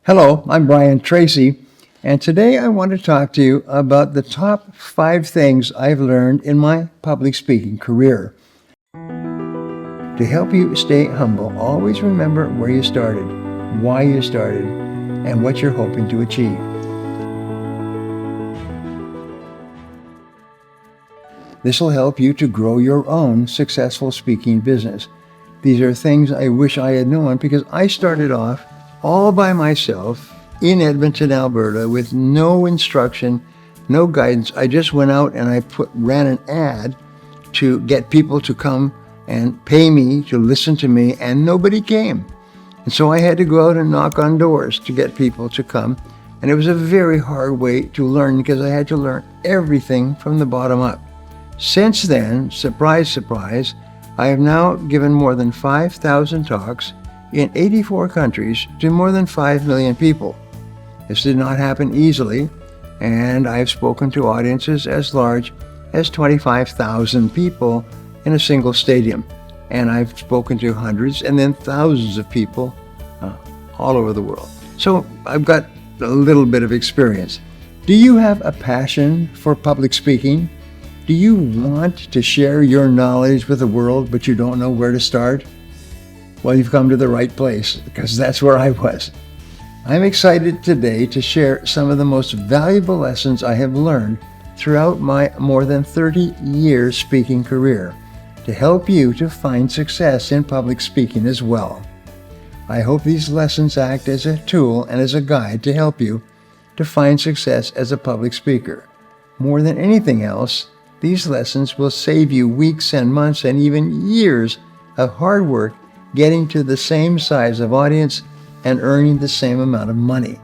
Hello, I'm Brian Tracy, and today I want to talk to you about the top 5 things I've learned in my public speaking career. To help you stay humble, always remember where you started, why you started, and what you're hoping to achieve. This will help you to grow your own successful speaking business. These are things I wish I had known because I started off all by myself in Edmonton, Alberta, with no instruction, no guidance. I just went out and I ran an ad to get people to come and pay me to listen to me, and nobody came. And so I had to go out and knock on doors to get people to come. And it was a very hard way to learn because I had to learn everything from the bottom up. Since then, surprise, surprise, I have now given more than 5,000 talks in 84 countries to more than 5 million people. This did not happen easily, and I have spoken to audiences as large as 25,000 people in a single stadium. And I've spoken to hundreds and then thousands of people all over the world. So I've got a little bit of experience. Do you have a passion for public speaking? Do you want to share your knowledge with the world, but you don't know where to start? Well, you've come to the right place, because that's where I was. I'm excited today to share some of the most valuable lessons I have learned throughout my more than 30 years speaking career to help you to find success in public speaking as well. I hope these lessons act as a tool and as a guide to help you to find success as a public speaker. More than anything else, these lessons will save you weeks and months and even years of hard work getting to the same size of audience and earning the same amount of money.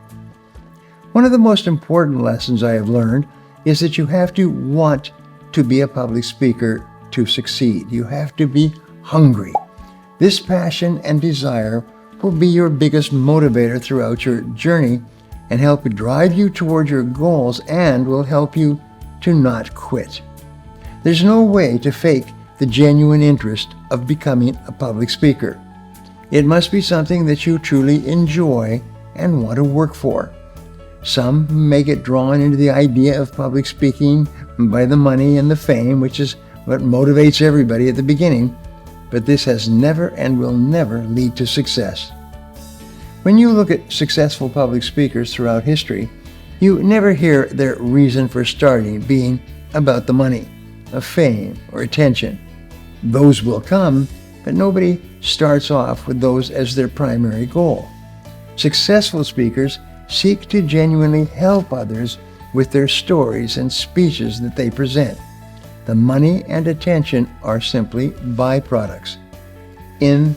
One of the most important lessons I have learned is that you have to want to be a public speaker to succeed. You have to be hungry. This passion and desire will be your biggest motivator throughout your journey and help drive you toward your goals and will help you to not quit. There's no way to fake the genuine interest of becoming a public speaker. It must be something that you truly enjoy and want to work for. Some may get drawn into the idea of public speaking by the money and the fame, which is what motivates everybody at the beginning, but this has never and will never lead to success. When you look at successful public speakers throughout history, you never hear their reason for starting being about the money, of fame, or attention. Those will come, but nobody starts off with those as their primary goal. Successful speakers seek to genuinely help others with their stories and speeches that they present. The money and attention are simply byproducts. In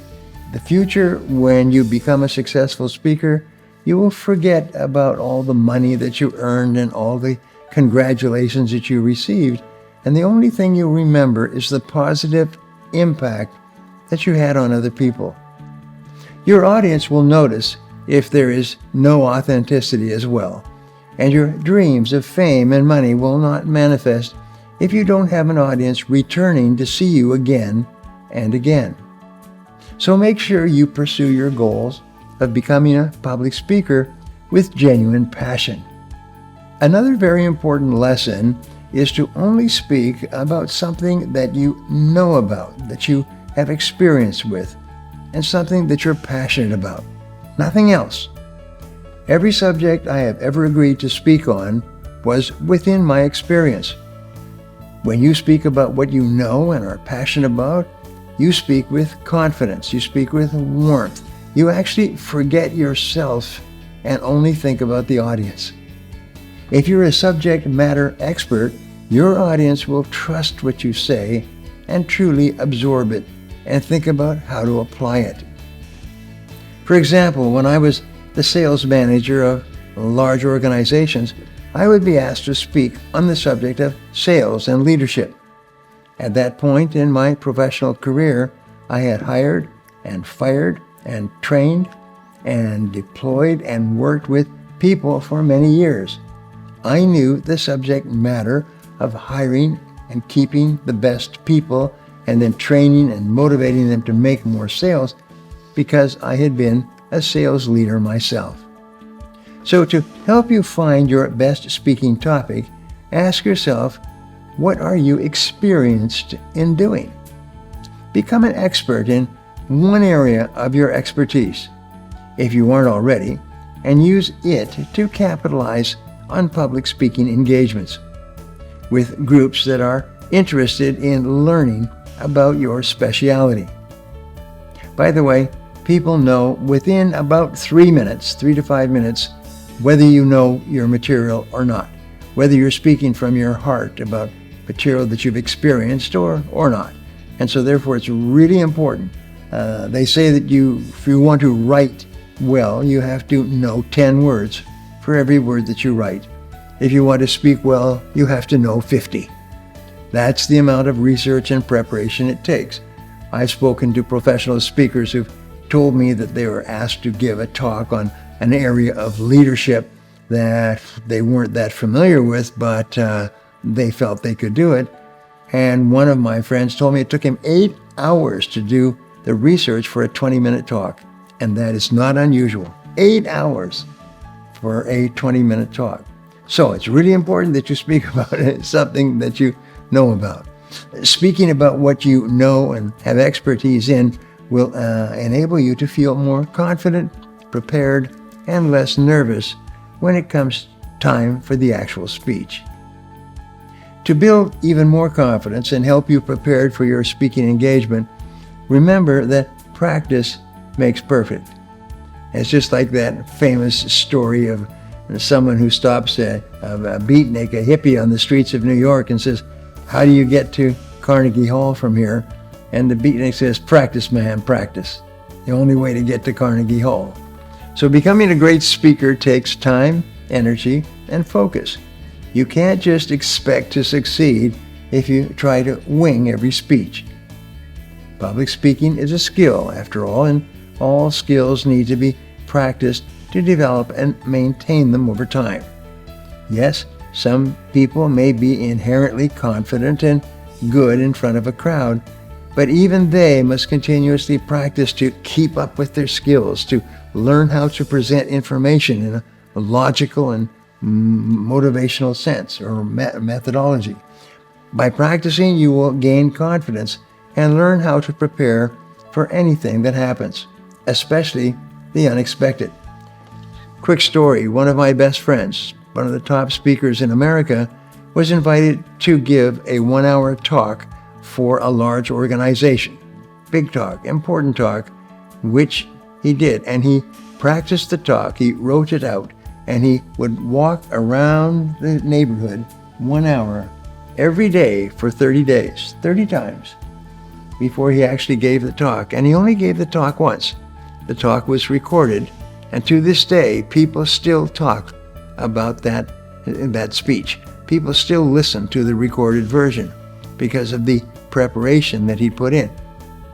the future, when you become a successful speaker, you will forget about all the money that you earned and all the congratulations that you received, and the only thing you'll remember is the positive impact that you had on other people. Your audience will notice if there is no authenticity as well, and your dreams of fame and money will not manifest if you don't have an audience returning to see you again and again. So make sure you pursue your goals of becoming a public speaker with genuine passion. Another very important lesson is to only speak about something that you know about, that you have experience with, and something that you're passionate about. Nothing else. Every subject I have ever agreed to speak on was within my experience. When you speak about what you know and are passionate about, you speak with confidence, you speak with warmth. You actually forget yourself and only think about the audience. If you're a subject matter expert, your audience will trust what you say and truly absorb it and think about how to apply it. For example, when I was the sales manager of large organizations, I would be asked to speak on the subject of sales and leadership. At that point in my professional career, I had hired and fired and trained and deployed and worked with people for many years. I knew the subject matter of hiring and keeping the best people and then training and motivating them to make more sales because I had been a sales leader myself. So to help you find your best speaking topic, ask yourself, what are you experienced in doing? Become an expert in one area of your expertise, if you aren't already, and use it to capitalize on public speaking engagements with groups that are interested in learning about your specialty. By the way, people know within about 3 to 5 minutes whether you know your material or not, whether you're speaking from your heart about material that you've experienced or not. And so therefore it's really important. They say that if you want to write well, you have to know 10 words for every word that you write. If you want to speak well, you have to know 50. That's the amount of research and preparation it takes. I've spoken to professional speakers who've told me that they were asked to give a talk on an area of leadership that they weren't that familiar with, but they felt they could do it. And one of my friends told me it took him 8 hours to do the research for a 20-minute talk. And that is not unusual. 8 hours for a 20-minute talk. So it's really important that you speak about something that you know about. Speaking about what you know and have expertise in will enable you to feel more confident, prepared, and less nervous when it comes time for the actual speech. To build even more confidence and help you prepared for your speaking engagement, remember that practice makes perfect. It's just like that famous story of someone who stops a beatnik, a hippie on the streets of New York and says, "How do you get to Carnegie Hall from here?" And the beatnik says, "Practice, man, practice. The only way to get to Carnegie Hall." So becoming a great speaker takes time, energy, and focus. You can't just expect to succeed if you try to wing every speech. Public speaking is a skill, after all, and all skills need to be practiced to develop and maintain them over time. Yes, some people may be inherently confident and good in front of a crowd, but even they must continuously practice to keep up with their skills, to learn how to present information in a logical and motivational sense or methodology. By practicing, you will gain confidence and learn how to prepare for anything that happens, especially the unexpected. Quick story, one of my best friends, one of the top speakers in America, was invited to give a 1-hour talk for a large organization. Big talk, important talk, which he did. And he practiced the talk, he wrote it out, and he would walk around the neighborhood 1 hour every day for 30 days, 30 times, before he actually gave the talk. And he only gave the talk once. The talk was recorded, and to this day, people still talk about that speech. People still listen to the recorded version because of the preparation that he put in.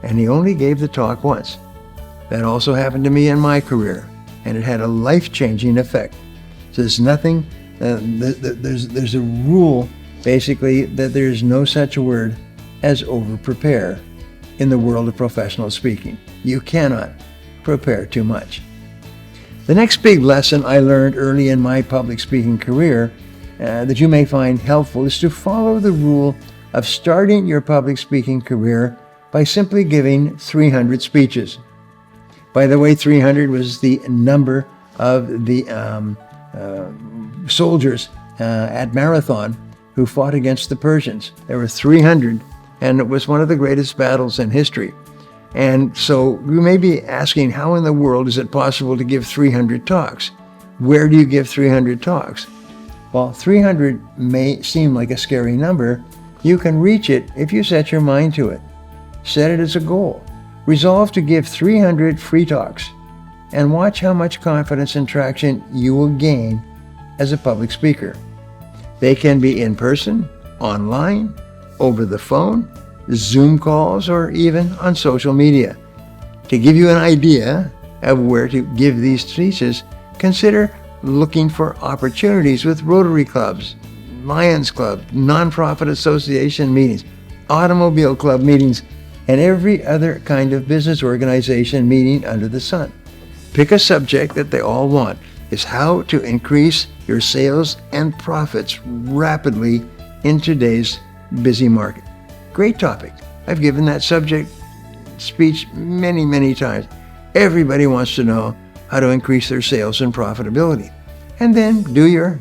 And he only gave the talk once. That also happened to me in my career, and it had a life-changing effect. So there's nothing, there's a rule, basically, that there's no such a word as over-prepare in the world of professional speaking. You cannot prepare too much. The next big lesson I learned early in my public speaking career that you may find helpful is to follow the rule of starting your public speaking career by simply giving 300 speeches. By the way, 300 was the number of the soldiers at Marathon who fought against the Persians. There were 300, and it was one of the greatest battles in history. And so you may be asking, how in the world is it possible to give 300 talks? Where do you give 300 talks? While 300 may seem like a scary number, you can reach it if you set your mind to it. Set it as a goal. Resolve to give 300 free talks, and watch how much confidence and traction you will gain as a public speaker. They can be in person, online, over the phone, Zoom calls, or even on social media. To give you an idea of where to give these speeches, consider looking for opportunities with Rotary clubs, Lions Club, nonprofit association meetings, automobile club meetings, and every other kind of business organization meeting under the sun. Pick a subject that they all want. is how to increase your sales and profits rapidly in today's busy market. Great topic. I've given that subject speech many, many times. Everybody wants to know how to increase their sales and profitability. And then do your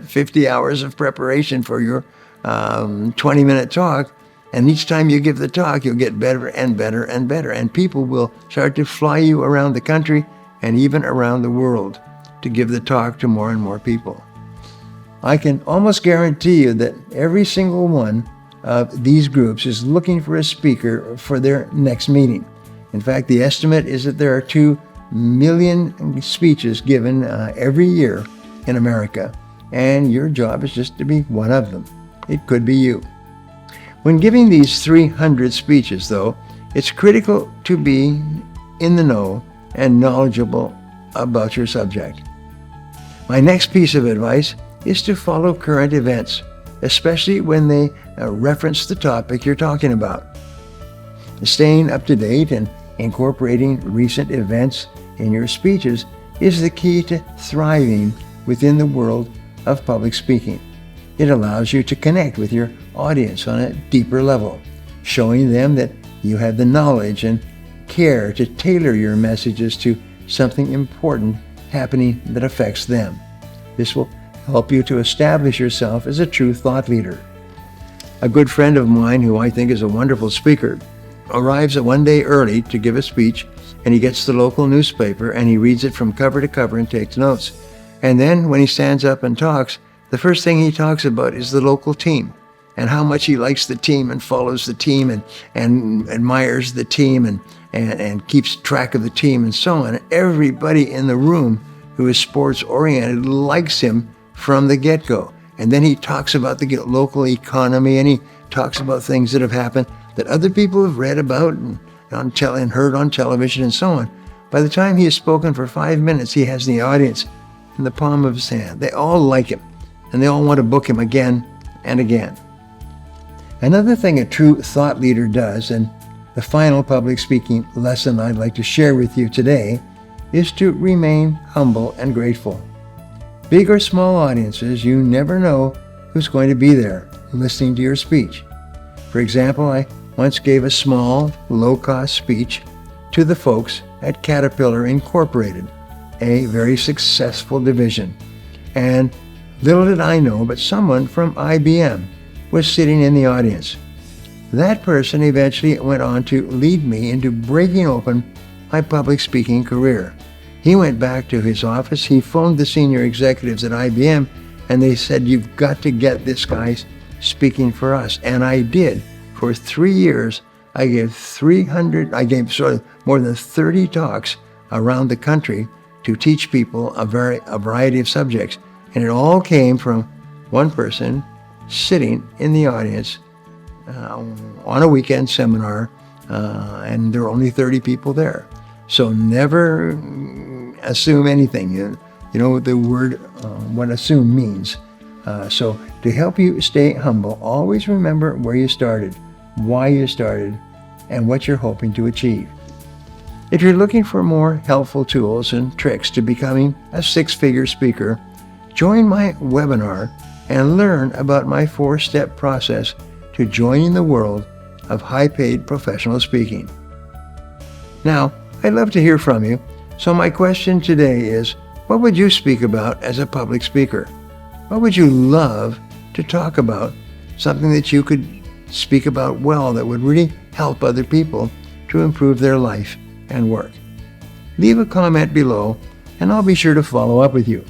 50 hours of preparation for your 20-minute talk. And each time you give the talk, you'll get better and better and better. And people will start to fly you around the country and even around the world to give the talk to more and more people. I can almost guarantee you that every single one of these groups is looking for a speaker for their next meeting. In fact, the estimate is that there are 2 million speeches given every year in America, and your job is just to be one of them. It could be you. When giving these 300 speeches, though, it's critical to be in the know and knowledgeable about your subject. My next piece of advice is to follow current events, especially when they reference the topic you're talking about. Staying up to date and incorporating recent events in your speeches is the key to thriving within the world of public speaking. It allows you to connect with your audience on a deeper level, showing them that you have the knowledge and care to tailor your messages to something important happening that affects them. This will help you to establish yourself as a true thought leader. A good friend of mine, who I think is a wonderful speaker, arrives one day early to give a speech, and he gets the local newspaper and he reads it from cover to cover and takes notes. And then when he stands up and talks, the first thing he talks about is the local team and how much he likes the team and follows the team and admires the team and keeps track of the team and so on. Everybody in the room who is sports oriented likes him from the get-go. And then he talks about the local economy, and he talks about things that have happened that other people have read about and heard on television and so on. By the time he has spoken for 5 minutes, he has the audience in the palm of his hand. They all like him, and they all want to book him again and again. Another thing a true thought leader does, and the final public speaking lesson I'd like to share with you today, is to remain humble and grateful. Big or small audiences, you never know who's going to be there listening to your speech. For example, I once gave a small, low-cost speech to the folks at Caterpillar Incorporated, a very successful division. And little did I know, but someone from IBM was sitting in the audience. That person eventually went on to lead me into breaking open my public speaking career. He went back to his office, he phoned the senior executives at IBM, and they said, "You've got to get this guy speaking for us." And I did. For 3 years, I gave more than 30 talks around the country to teach people a variety of subjects. And it all came from one person sitting in the audience on a weekend seminar, and there were only 30 people there. So never assume anything. You know the word, what assume means. So to help you stay humble, always remember where you started, why you started, and what you're hoping to achieve. If you're looking for more helpful tools and tricks to becoming a 6-figure speaker, join my webinar and learn about my 4-step process to joining the world of high-paid professional speaking. Now, I'd love to hear from you, so my question today is, what would you speak about as a public speaker? What would you love to talk about? Something that you could speak about well that would really help other people to improve their life and work. Leave a comment below, and I'll be sure to follow up with you.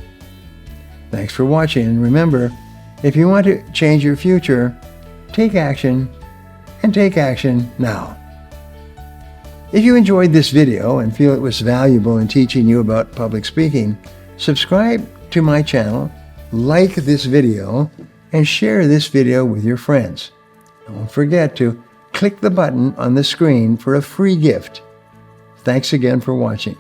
Thanks for watching, and remember, if you want to change your future, take action, and take action now. If you enjoyed this video and feel it was valuable in teaching you about public speaking, subscribe to my channel, like this video, and share this video with your friends. Don't forget to click the button on the screen for a free gift. Thanks again for watching.